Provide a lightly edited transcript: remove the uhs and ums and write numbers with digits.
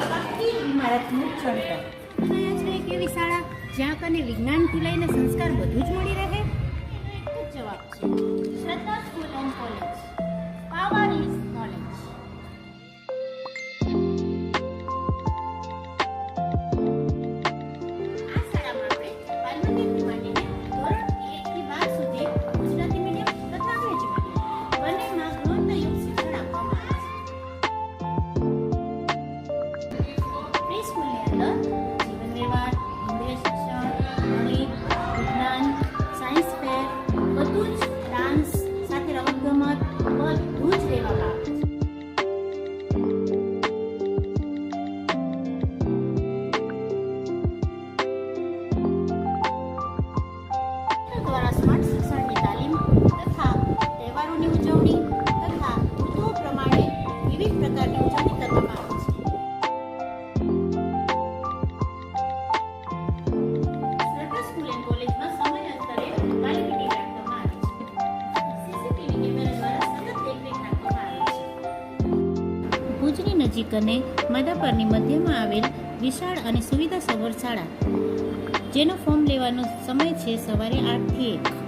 આખી ઇમારતનું છણતર. અહીંયા છે એક એવી શાળા જ્યાં કને વિજ્ઞાનથી લઈને સંસ્કાર બધું જ મળી રહે. એક જ જવાબ છે, શ્રદ્ધા school and college. Power is knowledge. આ શાળામાં આપણે બાલમંદિરથી માંડીને ધોરણ 1 થી 12 સુધી ગુજરાતી મીડિયમ તથા અંગ્રેજી મીડિયમ બંનેમાં ગુણવત્તાયુક્ત શિક્ષણ આપવામાં આવે છે. પ્રી સ્કૂલની અંદર જીવન વ્યવહાર, ઇન્દ્રિય શિક્ષણ, ગણિત, વિજ્ઞાન, સાયન્સ ફેર, બધું જ ડાન્સ સાથે રમતગમત બધું જ લેવામાં આવે છે. દ્વારા સ્માર્ટ શિક્ષણની તાલીમ તથા તહેવારોની ઉજવણી તથા ઋતુઓ પ્રમાણે વિવિધ પ્રકારની ઉજવણી કરવામાં આવે છે. શ્રદ્ધા સ્કૂલ એન્ડ કોલેજમાં સમયાંતરે વાલી મીટિંગ રાખવામાં આવે છે. સીસીટીવી કેમેરા દ્વારા સતત દેખરેખ રાખવામાં આવે છે. ભુજની નજીક અને માધાપરની મધ્યમાં આવેલ વિશાળ અને સુવિધા સભર શાળા જેનો ફોર્મ લેવાનો સમય છે સવારે 8 થી 1.